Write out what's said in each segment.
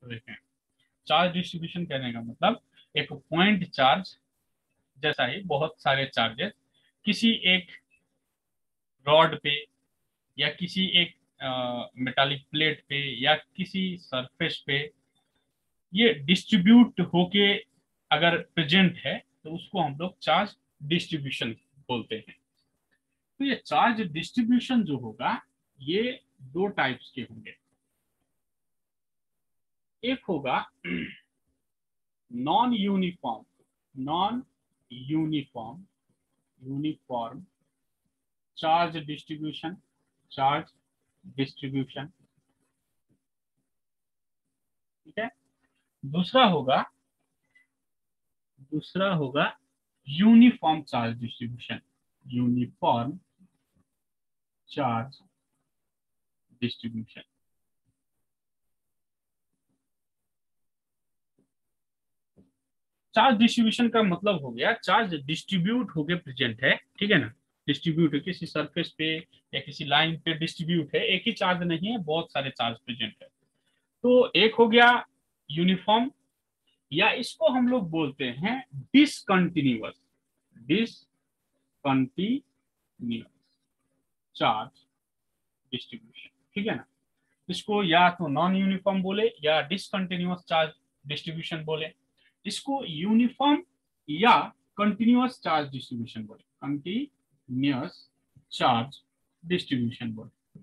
तो देखें, charge distribution कहने का मतलब एक पॉइंट चार्ज जैसा ही बहुत सारे चार्जेस किसी एक रॉड पे या किसी एक मेटालिक प्लेट पे या किसी सरफेस पे ये डिस्ट्रीब्यूट होके अगर प्रेजेंट है तो उसको हम लोग चार्ज डिस्ट्रीब्यूशन बोलते हैं। तो ये चार्ज डिस्ट्रीब्यूशन जो होगा ये दो टाइप्स के होंगे। एक होगा non uniform, non uniform, uniform charge distribution, charge distribution, ठीक है। दूसरा होगा, दूसरा होगा uniform charge distribution, uniform charge distribution. Charge distribution का मतलब हो गया चार्ज डिस्ट्रीब्यूट होके प्रेजेंट है, ठीक है ना। डिस्ट्रीब्यूट है किसी सरफेस पे या किसी लाइन पे, डिस्ट्रीब्यूट है, एक ही चार्ज नहीं है, बहुत सारे चार्ज प्रेजेंट है। तो एक हो गया यूनिफॉर्म, या इसको हम लोग बोलते हैं डिसकंटिन्यूअस, डिसकंटिन्यूअस चार्ज डिस्ट्रीब्यूशन, ठीक है ना। इसको या तो नॉन यूनिफॉर्म बोले या डिसकंटिन्यूअस चार्ज डिस्ट्रीब्यूशन बोले। इसको यूनिफॉर्म या कंटिन्यूअस चार्ज डिस्ट्रीब्यूशन बोले, कंटिन्यूअस चार्ज डिस्ट्रीब्यूशन बोले।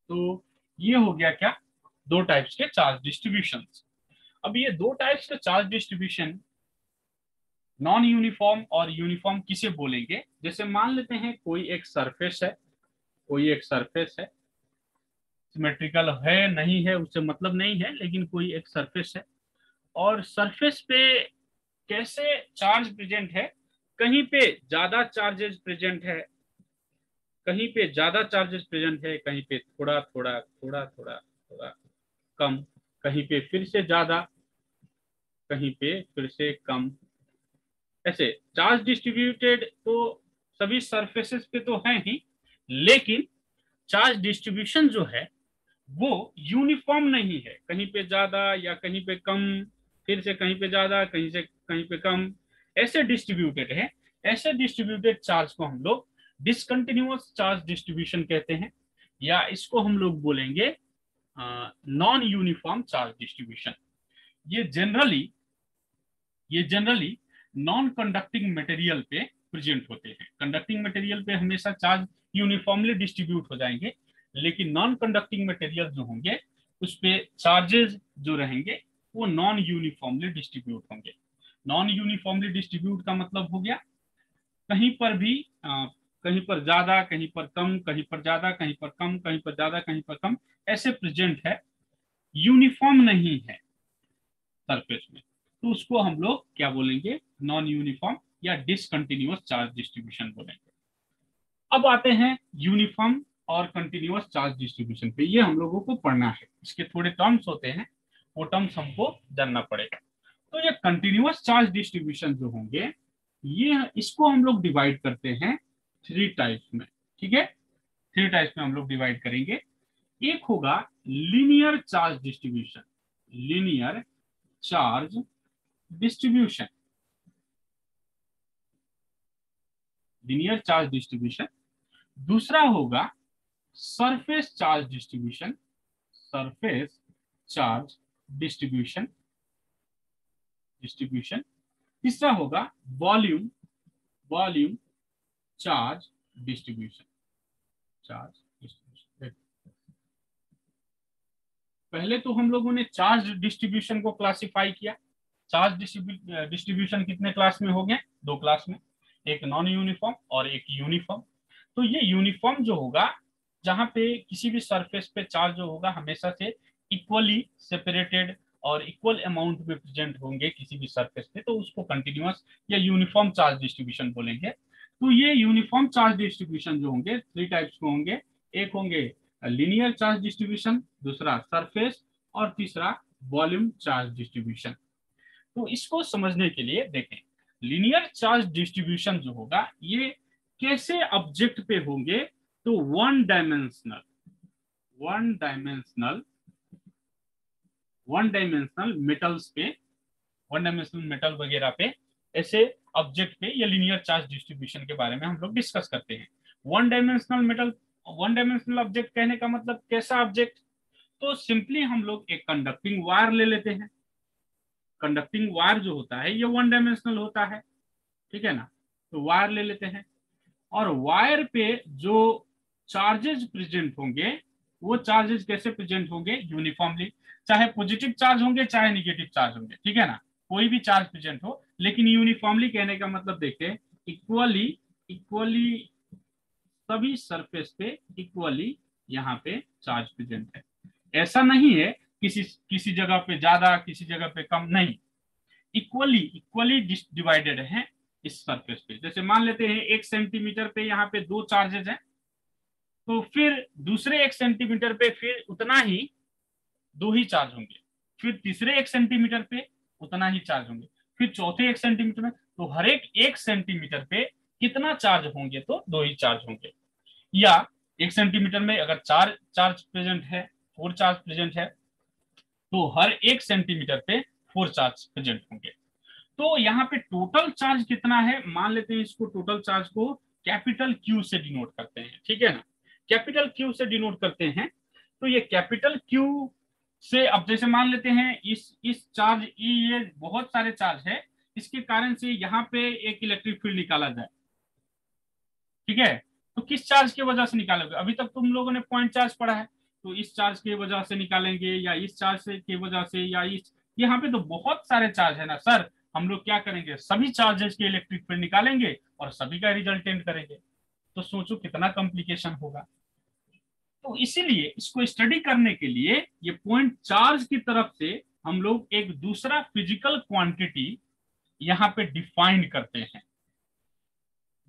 तो ये हो गया क्या, दो टाइप्स के चार्ज डिस्ट्रीब्यूशन। अब ये दो टाइप्स के चार्ज डिस्ट्रीब्यूशन नॉन यूनिफॉर्म और यूनिफॉर्म किसे बोलेंगे? जैसे मान लेते हैं कोई एक सरफेस है, कोई एक सरफेस है, सिमेट्रिकल है नहीं है उससे मतलब नहीं है, लेकिन कोई एक सरफेस है और सरफेस पे कैसे चार्ज प्रेजेंट है, कहीं पे ज्यादा चार्जेस प्रेजेंट है, कहीं पे ज्यादा चार्जेस प्रेजेंट है, कहीं पे थोड़ा थोड़ा थोड़ा थोड़ा थोड़ा कम, कहीं पे फिर से ज्यादा, कहीं पे फिर से कम। ऐसे चार्ज डिस्ट्रीब्यूटेड तो सभी सरफेसेस पे तो है ही, लेकिन चार्ज डिस्ट्रीब्यूशन जो है वो यूनिफॉर्म नहीं है, कहीं पे ज्यादा या कहीं पे कम, फिर से कहीं पे ज्यादा कहीं से कहीं पे कम, ऐसे डिस्ट्रीब्यूटेड है। ऐसे डिस्ट्रीब्यूटेड चार्ज को हम लोग डिसकंटिन्यूअस चार्ज डिस्ट्रीब्यूशन कहते हैं, या इसको हम लोग बोलेंगे नॉन यूनिफॉर्म चार्ज डिस्ट्रीब्यूशन। ये जनरली ये जनरली नॉन कंडक्टिंग मटेरियल पे प्रेजेंट होते हैं। कंडक्टिंग मटेरियल पे हमेशा चार्ज यूनिफॉर्मली डिस्ट्रीब्यूट हो जाएंगे, लेकिन नॉन कंडक्टिंग मटेरियल जो होंगे उस पे चार्जेस जो रहेंगे वो नॉन यूनिफॉर्मली डिस्ट्रीब्यूट होंगे। नॉन यूनिफॉर्मली डिस्ट्रीब्यूट का मतलब हो गया कहीं पर भी कहीं पर ज्यादा, कहीं पर कम, कहीं पर ज्यादा, कहीं पर कम, कहीं पर ज्यादा, कहीं पर कम, ऐसे प्रेजेंट है, यूनिफॉर्म नहीं है सरफेस में। तो उसको हम लोग क्या बोलेंगे, नॉन यूनिफॉर्म या डिसकंटिन्यूअस चार्ज डिस्ट्रीब्यूशन बोलेंगे। अब आते हैं यूनिफॉर्म और कंटिन्यूअस चार्ज डिस्ट्रीब्यूशन पे, ये हम लोगों को पढ़ना है, इसके थोड़े टर्म्स होते हैं, वो टर्म्स हमको जानना पड़ेगा। तो ये कंटिन्यूअस चार्ज डिस्ट्रीब्यूशन जो होंगे ये इसको हम लोग डिवाइड करते हैं थ्री टाइप्स में, ठीक है। थ्री टाइप्स में हम लोग डिवाइड करेंगे। एक होगा linear charge distribution, linear charge distribution, linear charge distribution. दूसरा होगा surface charge distribution, surface charge distribution, distribution. तीसरा होगा volume, volume charge distribution, charge distribution. पहले तो हम लोगों ने चार्ज डिस्ट्रीब्यूशन को क्लासिफाई किया। चार्ज डिस्ट्रीब्यूशन कितने क्लास में हो गए, दो क्लास में, एक नॉन यूनिफॉर्म और एक यूनिफॉर्म। तो ये यूनिफॉर्म जो होगा जहां पे किसी भी सरफेस पे चार्ज जो होगा हमेशा से इक्वली सेपरेटेड और इक्वल अमाउंट में प्रेजेंट होंगे किसी भी सरफेस पे, तो उसको कंटिन्यूअस या यूनिफॉर्म चार्ज डिस्ट्रीब्यूशन बोलेंगे। तो ये यूनिफॉर्म चार्ज डिस्ट्रीब्यूशन जो होंगे थ्री टाइप्स के होंगे। एक होंगे लीनियर चार्ज डिस्ट्रीब्यूशन, दूसरा सरफेस, और तीसरा वॉल्यूम चार्ज डिस्ट्रीब्यूशन। तो इसको समझने के लिए देखें, लीनियर चार्ज डिस्ट्रीब्यूशन जो होगा ये कैसे ऑब्जेक्ट पे होंगे, तो one dimensional, one dimensional metals पे, वन डायमेंशनल मेटल वगैरह पे, ऐसे ऑब्जेक्ट पे ये लीनियर चार्ज डिस्ट्रीब्यूशन के बारे में हम लोग डिस्कस करते हैं। One dimensional metal, one dimensional object कहने का मतलब कैसा ऑब्जेक्ट? तो सिंपली हम लोग एक कंडक्टिंग वायर ले लेते हैं। कंडक्टिंग वायर जो होता है ये वन डायमेंशनल होता है, ठीक है ना। तो वायर ले लेते हैं, और वायर पे जो चार्जेस प्रेजेंट होंगे वो चार्जेस कैसे प्रेजेंट होंगे? यूनिफॉर्मली, चाहे पॉजिटिव चार्ज होंगे चाहे निगेटिव चार्ज होंगे, ठीक है ना, कोई भी चार्ज प्रेजेंट हो, लेकिन यूनिफॉर्मली कहने का मतलब देखते इक्वली, इक्वली सभी सरफेस पे इक्वली यहाँ पे चार्ज प्रेजेंट है। ऐसा नहीं है किसी किसी जगह पे ज्यादा किसी जगह पे कम, नहीं, इक्वली इक्वली डिवाइडेड है इस सरफेस पे। जैसे मान लेते हैं 1 सेंटीमीटर पे यहाँ पे 2 चार्जेस हैं, तो फिर दूसरे 1 सेंटीमीटर पे फिर उतना ही 2 ही चार्ज होंगे, फिर तीसरे 1 सेंटीमीटर पे उतना ही चार्ज होंगे, फिर चौथे 1 सेंटीमीटर में, तो हर एक 1 सेंटीमीटर पे कितना चार्ज होंगे? तो 2 ही चार्ज होंगे। या 1 सेंटीमीटर में अगर 4 चार्ज प्रेजेंट है, 4 चार्ज प्रेजेंट है, तो हर 1 सेंटीमीटर पे 4 चार्ज प्रेजेंट होंगे। तो यहाँ पे टोटल चार्ज कितना है? मान लेते हैं इसको, टोटल चार्ज को कैपिटल क्यू से डिनोट करते हैं, ठीक है ना, कैपिटल क्यू से डिनोट करते हैं। तो ये कैपिटल क्यू से, अब जैसे मान लेते हैं इस चार्ज, ये बहुत सारे चार्ज है, इसके कारण से यहाँ पे एक इलेक्ट्रिक फील्ड निकाला जाए, ठीक है। तो किस चार्ज की वजह से निकालोगे? अभी तक तुम लोगों ने पॉइंट चार्ज पढ़ा है, तो इस चार्ज की वजह से निकालेंगे, या इस चार्ज से की वजह से, या इस, यहाँ पे तो बहुत सारे चार्ज है ना सर, हम लोग क्या करेंगे? सभी चार्जेस के इलेक्ट्रिक फील्ड निकालेंगे और सभी का रिजल्टेंट करेंगे। तो सोचो कितना कॉम्प्लिकेशन होगा। तो इसीलिए इसको स्टडी करने के लिए ये पॉइंट चार्ज की तरफ से हम लोग एक दूसरा फिजिकल क्वांटिटी यहाँ पे डिफाइन करते हैं,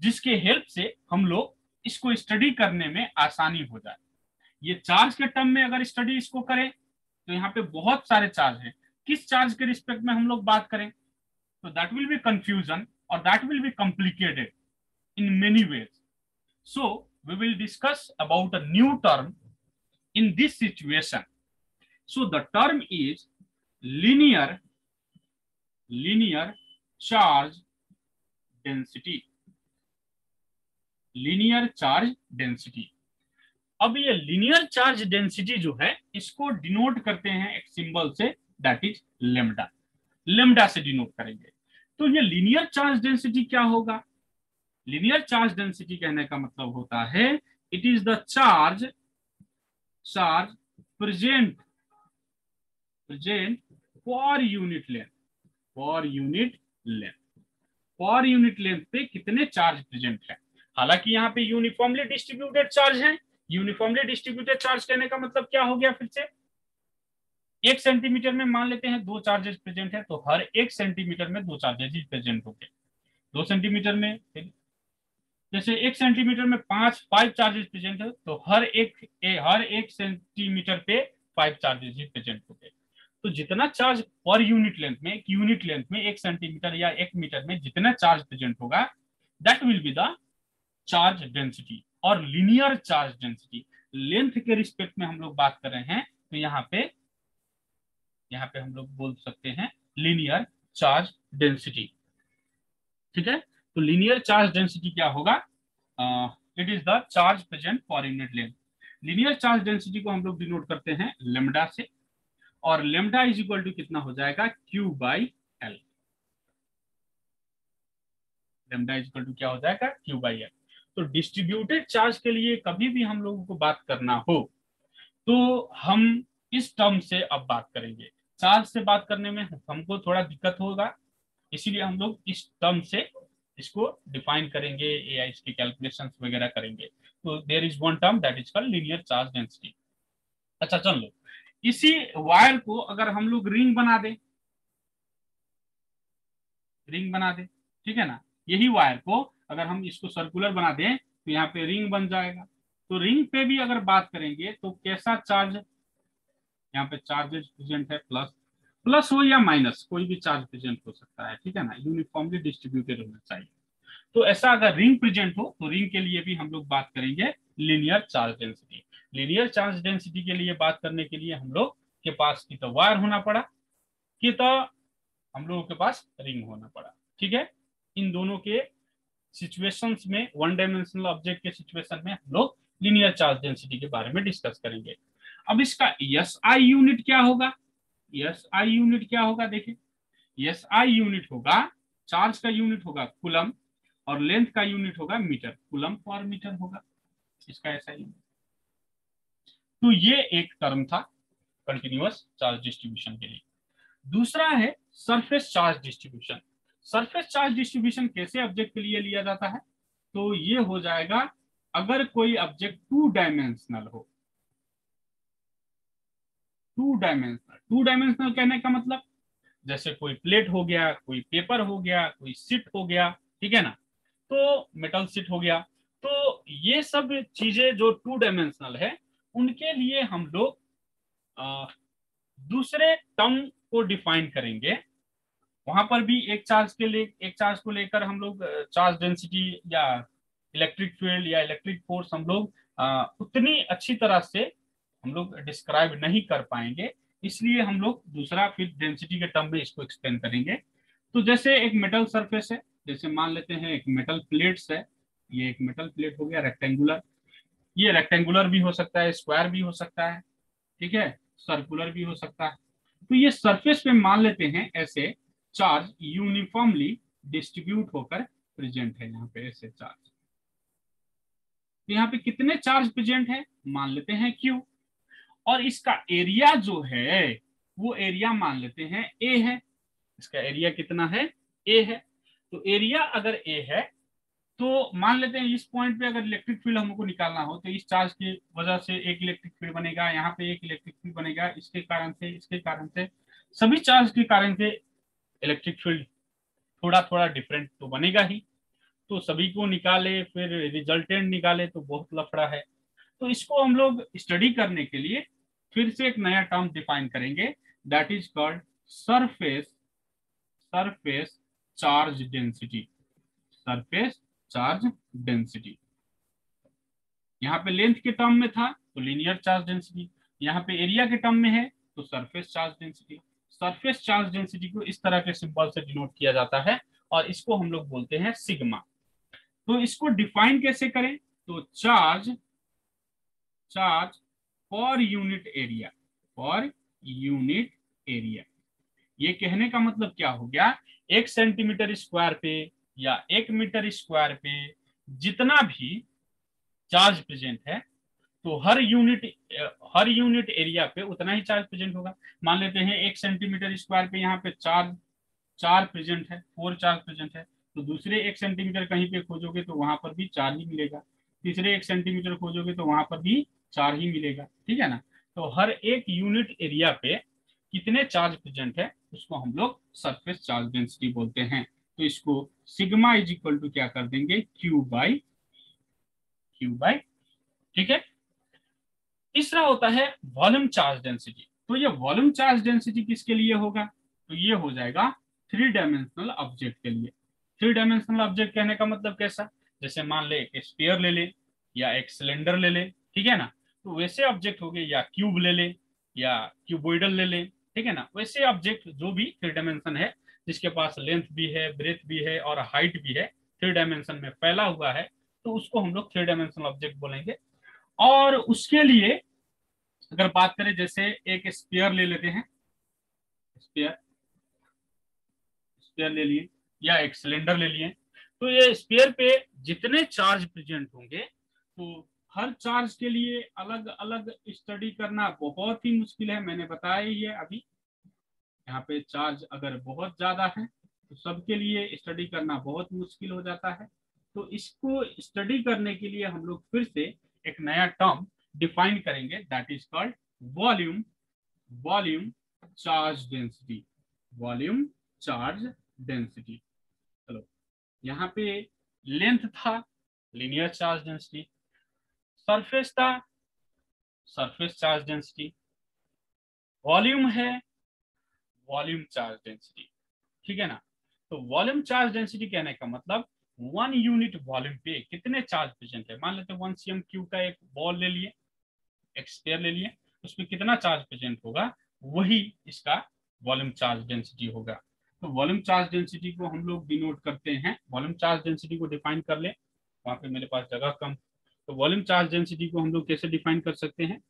जिसके हेल्प से हम लोग इसको स्टडी करने में आसानी हो जाए। ये चार्ज के टर्म में अगर स्टडी इसको करें तो यहाँ पे बहुत सारे चार्ज हैं, किस चार्ज के रिस्पेक्ट में हम लोग बात करें? तो दैट विल बी कंफ्यूजन और that will be complicated in many ways. So we will discuss about a new term in this situation. So the term is linear charge density, linear charge density। अब ये linear charge density जो है इसको denote करते हैं एक symbol से, that is lambda, lambda से डिनोट करेंगे। तो ये linear charge density क्या होगा? linear charge density कहने का मतलब होता है it is the charge present per unit length, per unit length, per unit length पे कितने चार्ज प्रेजेंट है। हालांकि यहाँ पे यूनिफॉर्मली डिस्ट्रीब्यूटेड चार्ज है। यूनिफॉर्मली डिस्ट्रीब्यूटेड चार्ज कहने का मतलब क्या हो गया? फिर से 1 सेंटीमीटर में मान लेते हैं 2 चार्जेस प्रेजेंट है, तो हर 1 सेंटीमीटर में 2 चार्जेस ही प्रेजेंट होंगे। 2 सेंटीमीटर में, जैसे 1 सेंटीमीटर में 5 चार्जेस प्रेजेंट है, तो हर एक सेंटीमीटर पे 5 चार्जेस ही प्रेजेंट होंगे। तो जितना चार्ज पर यूनिट लेंथ में, एक यूनिट लेंथ में 1 सेंटीमीटर या 1 मीटर में जितना चार्ज प्रेजेंट होगा, that will be the charge density और लीनियर चार्ज डेंसिटी। लेंथ के रिस्पेक्ट में हम लोग बात कर रहे हैं, तो यहाँ पे हम लोग बोल सकते हैं लीनियर चार्ज डेंसिटी, ठीक है। तो लीनियर चार्ज डेंसिटी क्या होगा? It is the charge present per unit length. Linear charge density को हम लोग डिनोट करते हैं लेमडा से, और लेमडा इज इक्वल टू कितना हो जाएगा? Q by L. Lambda is equal to क्या हो जाएगा? Q by L. तो डिस्ट्रीब्यूटेड चार्ज के लिए कभी भी हम लोगों को बात करना हो तो हम इस टर्म से अब बात करेंगे। चार्ज से बात करने में हमको थोड़ा दिक्कत होगा, इसीलिए हम लोग इस टर्म से इसको डिफाइन करेंगे या इसके कैलकुलेशंस वगैरह करेंगे। तो there is one term that is called linear charge density. अच्छा चलो, इसी वायर को अगर हम लोग रिंग बना दें, रिंग बना दें, ठीक है ना, यही वायर को अगर हम इसको सर्कुलर बना दें तो यहाँ पे रिंग बन जाएगा। तो रिंग पे भी अगर बात करेंगे तो कैसा चार्ज, यहाँ पे चार्जेस प्रेजेंट है, प्लस प्लस हो या माइनस, कोई भी चार्ज प्रेजेंट हो सकता है, ठीक है ना, यूनिफॉर्मली डिस्ट्रीब्यूटेड होना चाहिए। तो ऐसा अगर रिंग प्रेजेंट हो तो रिंग के लिए भी हम लोग बात करेंगे linear charge density. Linear charge density के लिए बात करने के लिए हम लोग के पास की तो वायर होना पड़ा, कि तो हम लोगों के पास रिंग होना पड़ा। ठीक है, इन दोनों के सिचुएशंस में, वन डायमेंशनल ऑब्जेक्ट के सिचुएशन में हम लोग लीनियर चार्ज डेंसिटी के बारे में डिस्कस करेंगे। अब इसका एसआई यूनिट क्या होगा? एसआई यूनिट क्या होगा? देखिए, एसआई यूनिट होगा, चार्ज का यूनिट होगा कूलम, और लेंथ का यूनिट होगा मीटर, कूलम पर मीटर होगा इसका एसआई यूनिट। तो ये एक टर्म था कंटिन्यूअस चार्ज डिस्ट्रीब्यूशन के लिए। दूसरा है surface charge distribution. Surface charge distribution कैसे ऑब्जेक्ट के लिए लिया जाता है? तो ये हो जाएगा अगर कोई ऑब्जेक्ट टू डायमेंशनल हो। टू डायमेंशनल कहने का मतलब जैसे कोई प्लेट हो गया, कोई पेपर हो गया, कोई सीट हो गया, ठीक है ना, तो मेटल सीट हो गया। तो ये सब चीजें जो टू डायमेंशनल है उनके लिए हम लोग दूसरे टर्म को डिफाइन करेंगे। वहां पर भी एक चार्ज को लेकर हम लोग चार्ज डेंसिटी या इलेक्ट्रिक फील्ड या इलेक्ट्रिक फोर्स हम लोग उतनी अच्छी तरह से हम लोग डिस्क्राइब नहीं कर पाएंगे, इसलिए हम लोग दूसरा फिर डेंसिटी के टर्म में इसको एक्सप्लेन करेंगे। तो जैसे एक मेटल सरफेस है, जैसे मान लेते हैं एक मेटल प्लेट्स है, ये एक मेटल प्लेट हो गया रेक्टेंगुलर, ये रेक्टेंगुलर भी हो सकता है, स्क्वायर भी हो सकता है, ठीक है, सर्कुलर भी हो सकता है। तो ये सरफेस पे मान लेते हैं ऐसे चार्ज यूनिफॉर्मली डिस्ट्रीब्यूट होकर प्रेजेंट है यहाँ पे ऐसे चार्ज। तो यहाँ पे कितने चार्ज प्रेजेंट है? मान लेते हैं क्यू, और इसका एरिया जो है वो एरिया मान लेते हैं ए है। इसका एरिया कितना है? ए है। तो एरिया अगर ए है तो मान लेते हैं इस पॉइंट पे अगर इलेक्ट्रिक फील्ड हमको निकालना हो तो इस चार्ज की वजह से एक इलेक्ट्रिक फील्ड बनेगा, यहाँ पे एक इलेक्ट्रिक फील्ड बनेगा, इसके कारण से, इसके कारण से, सभी चार्ज के कारण से इलेक्ट्रिक फील्ड थोड़ा थोड़ा डिफरेंट तो बनेगा ही। तो सभी को निकाले फिर रिजल्टेंट निकाले तो बहुत लफड़ा है। तो इसको हम लोग स्टडी करने के लिए फिर से एक नया टर्म डिफाइन करेंगे, that is called surface surface charge density. Surface charge density यहाँ पे लेंथ के टर्म में था तो लीनियर चार्ज डेंसिटी, यहाँ पे एरिया के टर्म में है तो surface charge density. Surface charge density को इस तरह के सिंबल से डिनोट किया जाता है और इसको हम लोग बोलते हैं सिग्मा। तो इसको डिफाइन कैसे करें? तो charge charge per unit area, per unit area. ये कहने का मतलब क्या हो गया? 1 सेंटीमीटर स्क्वायर पे या 1 मीटर स्क्वायर पे जितना भी चार्ज प्रेजेंट है तो हर यूनिट एरिया पे उतना ही चार्ज प्रेजेंट होगा। मान लेते हैं 1 सेंटीमीटर स्क्वायर पे यहाँ पे चार चार प्रेजेंट है, 4 चार्ज प्रेजेंट है, तो दूसरे 1 सेंटीमीटर कहीं पे खोजोगे तो वहां पर भी 4 ही मिलेगा, तीसरे 1 सेंटीमीटर खोजोगे तो वहां पर भी 4 ही मिलेगा, ठीक है ना। तो हर एक यूनिट एरिया पे कितने चार्ज प्रेजेंट है उसको हम लोग सरफेस चार्ज डेंसिटी बोलते हैं। तो इसको सिग्मा इज इक्वल टू क्या कर देंगे? क्यू बाई, ठीक है। तीसरा होता है वॉल्यूम चार्ज डेंसिटी। तो ये वॉल्यूम चार्ज डेंसिटी किसके लिए होगा? तो ये हो जाएगा 3 डायमेंशनल ऑब्जेक्ट के लिए। 3 डायमेंशनल ऑब्जेक्ट कहने का मतलब कैसा? जैसे मान ले एक स्फीयर ले ले या एक सिलेंडर ले ले, ठीक है ना, तो वैसे ऑब्जेक्ट हो गए, या क्यूब ले ले या क्यूबोइडल ले ले, ठीक है ना, वैसे ऑब्जेक्ट जो भी 3 डायमेंशन है, जिसके पास लेंथ भी है, ब्रेथ भी है और हाइट भी है, 3 डायमेंशन में फैला हुआ है, तो उसको हम लोग 3 डायमेंशनल ऑब्जेक्ट बोलेंगे। और उसके लिए अगर बात करें, जैसे एक स्पेयर ले लेते हैं, स्पेयर स्पेयर ले लिए या एक सिलेंडर ले लिए, तो ये स्पेयर पे जितने चार्ज प्रेजेंट होंगे तो हर चार्ज के लिए अलग अलग स्टडी करना बहुत ही मुश्किल है, मैंने बताया ही है अभी। यहाँ पे चार्ज अगर बहुत ज्यादा है तो सबके लिए स्टडी करना बहुत मुश्किल हो जाता है। तो इसको स्टडी करने के लिए हम लोग फिर से एक नया टर्म डिफाइन करेंगे, that is called volume volume charge density. Volume charge density. चलो, यहाँ पे लेंथ था लीनियर चार्ज डेंसिटी, सरफेस था सरफेस चार्ज डेंसिटी, वॉल्यूम है वॉल्यूम चार्ज डेंसिटी, ठीक है ना। तो वॉल्यूम चार्ज डेंसिटी कहने का मतलब 1 यूनिट वॉल्यूम पे कितने चार्ज प्रेजेंट है। मान लेते हैं 1 cm क्यूब का एक बॉल ले लिए, एक स्फीयर ले लिए, उसमें कितना चार्ज प्रेजेंट होगा वही इसका वॉल्यूम चार्ज डेंसिटी होगा। तो वॉल्यूम चार्ज डेंसिटी को हम लोग डिनोट करते हैं, वॉल्यूम चार्ज डेंसिटी को डिफाइन कर ले, वहां पे मेरे पास जगह कम। तो वॉल्यूम चार्ज डेंसिटी को हम लोग कैसे डिफाइन कर सकते हैं,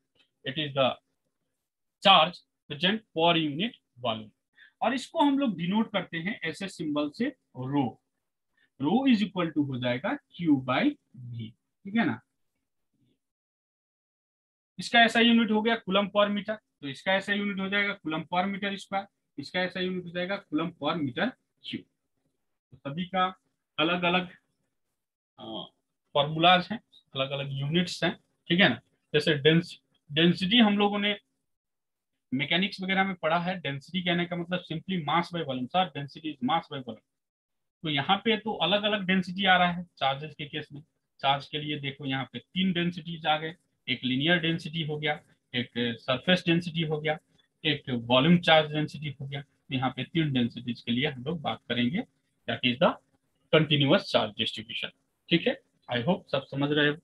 it is the charge present per unit volume, और इसको हम लोग डिनोट करते हैं ऐसे सिंबल से रो। रो इज इक्वल टू हो जाएगा क्यू बाई वी, ठीक है ना। इसका ऐसा यूनिट हो गया कूलम पर मीटर, तो इसका ऐसा यूनिट हो जाएगा कूलम पर मीटर स्क्वायर, इसका ऐसा यूनिट हो जाएगा कूलम पर मीटर क्यूब। तो सभी का अलग अलग फॉर्मूलाज हैं, अलग अलग यूनिट्स हैं, ठीक है ना। जैसे डेंसिटी हम लोगों ने मैकेनिक्स वगैरह में पढ़ा है, डेंसिटी कहने का मतलब simply mass by volume, sir density is mass by volume. तो यहाँ पे तो अलग अलग डेंसिटी आ रहा है चार्जेस के केस में। चार्ज के लिए देखो यहाँ पे तीन डेंसिटीज आ गए, एक लीनियर डेंसिटी हो गया, एक सरफेस डेंसिटी हो गया, एक वॉल्यूम चार्ज डेंसिटी हो गया। तो यहाँ पे तीन डेंसिटीज के लिए हम लोग बात करेंगे, that is the continuous charge distribution. ठीक है, आई होप सब समझ रहे हो।